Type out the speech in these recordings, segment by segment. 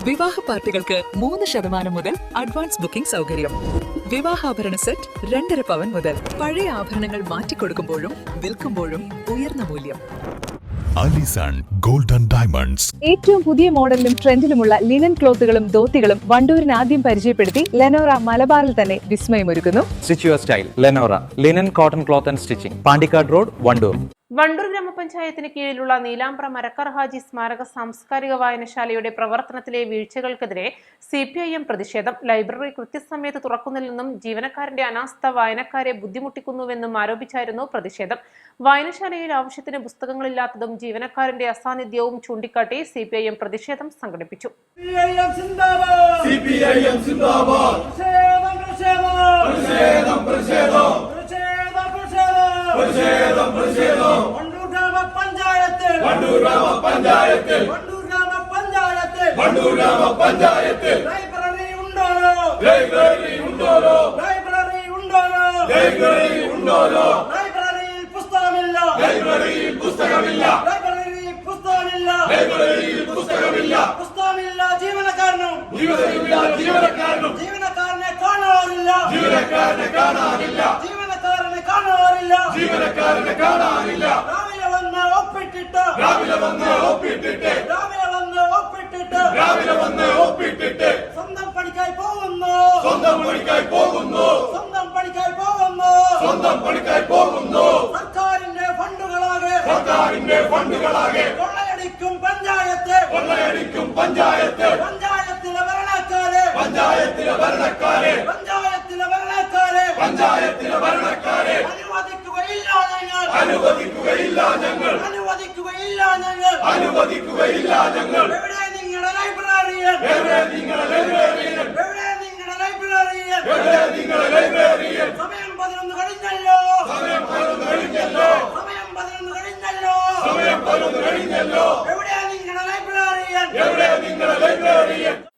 വിവാഹ പാർട്ടികൾക്ക് 3% മുതൽ അഡ്വാൻസ് ബുക്കിംഗ് സൗകര്യം. വിവാഹാഭരണ സെറ്റ് 2.5 പവൻ മുതൽ. പഴയ ആഭരണങ്ങൾ മാറ്റിക്കൊടുക്കുമ്പോഴും വിൽക്കുമ്പോഴും ഉയർന്ന മൂല്യം. Allison golden diamonds. ഏറ്റവും പുതിയ മോഡലിലും ട്രെൻഡിലുമുള്ള ലിനൻ ക്ലോത്തുകളും ധോത്തികളും വണ്ടൂരിന് ആദ്യം പരിചയപ്പെടുത്തി ലെനോറ മലബാറിൽ തന്നെ വിസ്മയമൊരുക്കുന്നു. Stitch your style Lenora linen cotton cloth and stitching, Pandikkad road, Wandoor. Wandoor ഗ്രാമപഞ്ചായത്തിന് കീഴിലുള്ള നീലാമ്പ്ര മരക്കാർ ഹാജി സ്മാരക സാംസ്കാരിക വായനശാലയുടെ പ്രവർത്തനത്തിലെ വീഴ്ചകൾക്കെതിരെ CPIM പ്രതിഷേധം. ലൈബ്രറി കൃത്യസമയത്ത് തുറക്കുന്നില്ലെന്നും ജീവനക്കാരന്റെ അനാസ്ഥ വായനക്കാരെ ബുദ്ധിമുട്ടിക്കുന്നുവെന്നും ആരോപിച്ചായിരുന്നു പ്രതിഷേധം. വായനശാലയിൽ ആവശ്യത്തിന് പുസ്തകങ്ങളില്ലാത്തതും ജീവനക്കാരന്റെ അസാന്നിധ്യവും ചൂണ്ടിക്കാട്ടി CPIM പ്രതിഷേധം സംഘടിപ്പിച്ചു.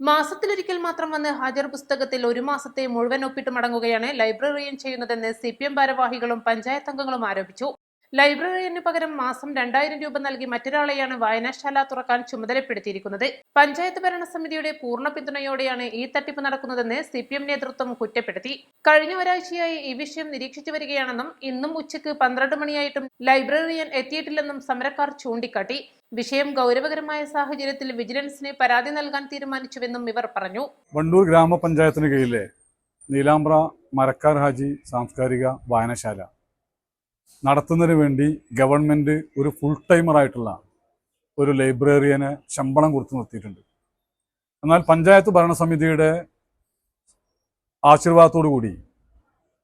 മാസത്തിലൊരിക്കൽ മാത്രം വന്ന് ഹാജർ പുസ്തകത്തിൽ 1 മാസത്തെ മുഴുവൻ ഒപ്പിട്ട് മടങ്ങുകയാണ് ലൈബ്രറിയൻ ചെയ്യുന്നതെന്ന് CPM ഭാരവാഹികളും പഞ്ചായത്ത് അംഗങ്ങളും ആരോപിച്ചു. ലൈബ്രറിയന് പകരം മാസം 2000 രൂപ നൽകി മറ്റൊരാളെയാണ് വായനശാല തുറക്കാൻ ചുമതലപ്പെടുത്തിയിരിക്കുന്നത്. പഞ്ചായത്ത് ഭരണസമിതിയുടെ പൂർണ്ണ പിന്തുണയോടെയാണ് ഈ തട്ടിപ്പ് നടക്കുന്നതെന്ന് CPM നേതൃത്വം കുറ്റപ്പെടുത്തി. കഴിഞ്ഞ ഒരാഴ്ചയായി ഈ വിഷയം നിരീക്ഷിച്ചു വരികയാണെന്നും ഇന്നും ഉച്ചയ്ക്ക് 12 മണിയായിട്ടും ലൈബ്രറിയൻ എത്തിയിട്ടില്ലെന്നും സമരക്കാർ ചൂണ്ടിക്കാട്ടി. വിഷയം ഗൗരവകരമായ സാഹചര്യത്തിൽ വിജിലൻസിന് പരാതി നൽകാൻ തീരുമാനിച്ചുവെന്നും ഇവർ പറഞ്ഞു. വണ്ടൂർ ഗ്രാമപഞ്ചായത്തിന് കീഴിലെ നീലാമ്പ്ര മരക്കാർ ഹാജി സാംസ്കാരിക വായനശാല നടത്തുന്നതിന് വേണ്ടി ഗവൺമെൻറ് ഒരു ഫുൾ ടൈമറായിട്ടുള്ള ഒരു ലൈബ്രറിയനെ ശമ്പളം കൊടുത്തു നിർത്തിയിട്ടുണ്ട്. എന്നാൽ പഞ്ചായത്ത് ഭരണസമിതിയുടെ ആശീർവാദത്തോടു കൂടി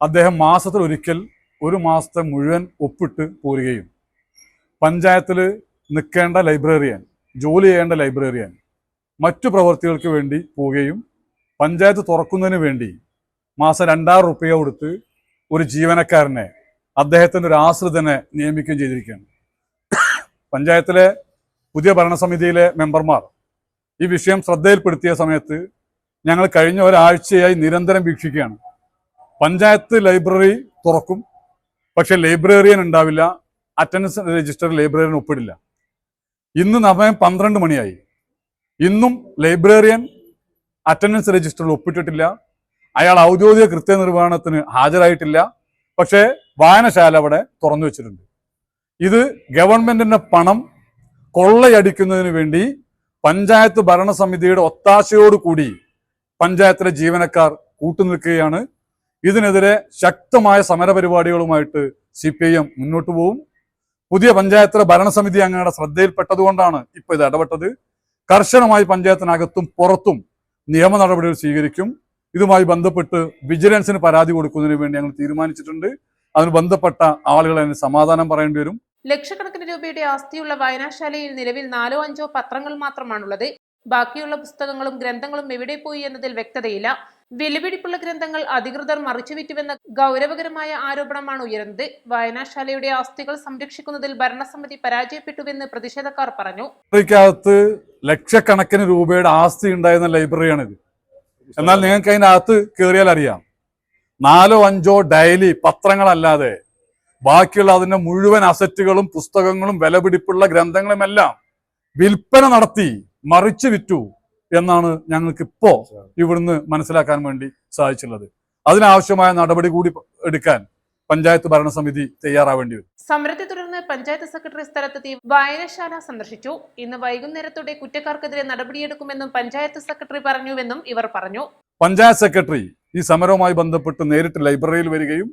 അദ്ദേഹം മാസത്തിലൊരിക്കൽ 1 മാസത്തെ മുഴുവൻ ഒപ്പിട്ട് പോരുകയും പഞ്ചായത്തിൽ നിൽക്കേണ്ട ലൈബ്രറിയൻ, ജോലി ചെയ്യേണ്ട ലൈബ്രറിയൻ മറ്റു പ്രവൃത്തികൾക്ക് വേണ്ടി പോവുകയും പഞ്ചായത്ത് തുറക്കുന്നതിന് വേണ്ടി മാസം 2000 രൂപ കൊടുത്ത് ഒരു ജീവനക്കാരനെ, അദ്ദേഹത്തിൻ്റെ ഒരു ആശ്രിതനെ നിയമിക്കുകയും ചെയ്തിരിക്കുകയാണ്. പഞ്ചായത്തിലെ പുതിയ ഭരണസമിതിയിലെ മെമ്പർമാർ ഈ വിഷയം ശ്രദ്ധയിൽപ്പെടുത്തിയ സമയത്ത് ഞങ്ങൾ കഴിഞ്ഞ ഒരാഴ്ചയായി നിരന്തരം വീക്ഷിക്കുകയാണ്. പഞ്ചായത്ത് ലൈബ്രറി തുറക്കും, പക്ഷെ ലൈബ്രറിയൻ ഉണ്ടാവില്ല, അറ്റൻഡൻസ് രജിസ്റ്ററിൽ ലൈബ്രറിയൻ ഒപ്പിടില്ല. ഇന്ന് സമയം 12 മണിയായി, ഇന്നും ലൈബ്രറിയൻ അറ്റൻഡൻസ് രജിസ്റ്ററിൽ ഒപ്പിട്ടിട്ടില്ല. അയാൾ ഔദ്യോഗിക കൃത്യനിർവഹണത്തിന് ഹാജരായിട്ടില്ല. പക്ഷേ വായനശാല അവിടെ തുറന്നു വെച്ചിട്ടുണ്ട്. ഇത് ഗവൺമെന്റിന്റെ പണം കൊള്ളയടിക്കുന്നതിന് വേണ്ടി പഞ്ചായത്ത് ഭരണസമിതിയുടെ ഒത്താശയോടുകൂടി പഞ്ചായത്തിലെ ജീവനക്കാർ കൂട്ടുനിൽക്കുകയാണ്. ഇതിനെതിരെ ശക്തമായ സമരപരിപാടികളുമായിട്ട് CPIM മുന്നോട്ട് പോകും. പുതിയ പഞ്ചായത്തിലെ ഭരണസമിതി അംഗങ്ങളുടെ ശ്രദ്ധയിൽപ്പെട്ടതുകൊണ്ടാണ് ഇപ്പോൾ ഇത് ഇടപെട്ടത്. കർശനമായി പഞ്ചായത്തിനകത്തും പുറത്തും നിയമ നടപടികൾ സ്വീകരിക്കും. ഇതുമായി ബന്ധപ്പെട്ട് വിജിലൻസിന് പരാതി കൊടുക്കുന്നതിന് വേണ്ടി ഞങ്ങൾ തീരുമാനിച്ചിട്ടുണ്ട്. അതിന് ബന്ധപ്പെട്ട ആളുകൾ അതിന് സമാധാനം പറയേണ്ടി വരും. ലക്ഷക്കണക്കിന് രൂപയുടെ ആസ്തിയുള്ള വായനശാലയിൽ നിലവിൽ 4-5 പത്രങ്ങൾ മാത്രമാണുള്ളത്. ബാക്കിയുള്ള പുസ്തകങ്ങളും ഗ്രന്ഥങ്ങളും എവിടെ പോയി എന്നതിൽ വ്യക്തതയില്ല. വിലപിടിപ്പുള്ള ഗ്രന്ഥങ്ങൾ അധികൃതർ മറിച്ചുവിറ്റുവെന്ന ഗൗരവകരമായ ആരോപണമാണ് ഉയർന്നത്. വായനാശാലയുടെ ആസ്തികൾ സംരക്ഷിക്കുന്നതിൽ ഭരണസമിതി പരാജയപ്പെട്ടുവെന്ന് പ്രതിഷേധക്കാർ പറഞ്ഞു. ലൈബ്രറിക്കകത്ത് ലക്ഷക്കണക്കിന് രൂപയുടെ ആസ്തി ഉണ്ടായിരുന്ന ലൈബ്രറിയാണിത്. എന്നാൽ നിങ്ങൾക്ക് അതിനകത്ത് കയറിയാൽ അറിയാം, 4 or 5 ഡെയിലി പത്രങ്ങളല്ലാതെ ബാക്കിയുള്ള അതിന്റെ മുഴുവൻ അസറ്റുകളും പുസ്തകങ്ങളും വിലപിടിപ്പുള്ള ഗ്രന്ഥങ്ങളുമെല്ലാം വിൽപ്പന നടത്തി മറിച്ചു വിറ്റു എന്നാണ് ഞങ്ങൾക്ക് ഇപ്പോ ഇവിടുന്ന് മനസ്സിലാക്കാൻ വേണ്ടി സാധിച്ചുള്ളത്. അതിനാവശ്യമായ നടപടി കൂടി എടുക്കാൻ പഞ്ചായത്ത് ഭരണസമിതി തയ്യാറാവേണ്ടി വരും. സമരത്തെ തുടർന്ന് പഞ്ചായത്ത് സെക്രട്ടറി സ്ഥലത്തെത്തി വായനശാല സന്ദർശിച്ചു. ഇന്ന് വൈകുന്നേരത്തോടെ കുറ്റക്കാർക്കെതിരെ നടപടിയെടുക്കുമെന്നും പഞ്ചായത്ത് സെക്രട്ടറി പറഞ്ഞുവെന്നും ഇവർ പറഞ്ഞു. പഞ്ചായത്ത് സെക്രട്ടറി ഈ സമരവുമായി ബന്ധപ്പെട്ട് നേരിട്ട് ലൈബ്രറിയിൽ വരികയും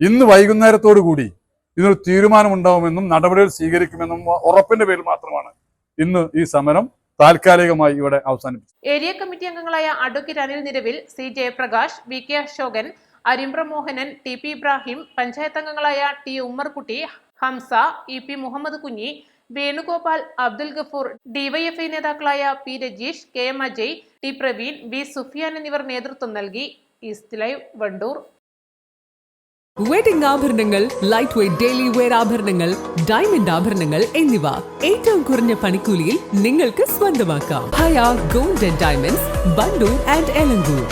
ഇന്ന് വൈകുന്നേരത്തോടു കൂടി ഇതിനൊരു തീരുമാനമുണ്ടാവുമെന്നും നടപടികൾ സ്വീകരിക്കുമെന്നും ഉറപ്പിന്റെ പേരിൽ മാത്രമാണ് ഇന്ന് ഈ സമരം താൽക്കാലികമായി ഇവിടെ അവസാനിപ്പിച്ചു. ഏരിയ കമ്മിറ്റി അംഗങ്ങളായ advocate Anil Niravil, C Jayaprakash, V K Ashokan, Arimbra Mohanan, T P Ibrahim, panchayat അംഗങ്ങളായ T Ummerkutty, Hamza, E P Muhammad Kunhi, Venugopal, Abdul Gafoor, DYFI നേതാക്കളായ P Rajeesh, K M Ajay, T Praveen, V Sufiyan എന്നിവർ നേതൃത്വം നൽകി. East live, Wandoor. വെഡിംഗ് ആഭരണങ്ങൾ, ലൈറ്റ് വെയ്റ്റ് ഡെയിലി വെയർ ആഭരണങ്ങൾ, ഡയമണ്ട് ആഭരണങ്ങൾ എന്നിവ ഏറ്റവും കുറഞ്ഞ പണിക്കൂലിയിൽ നിങ്ങൾക്ക് സ്വന്തമാക്കാം. Haya gold and diamonds, Wandoor and Elankur.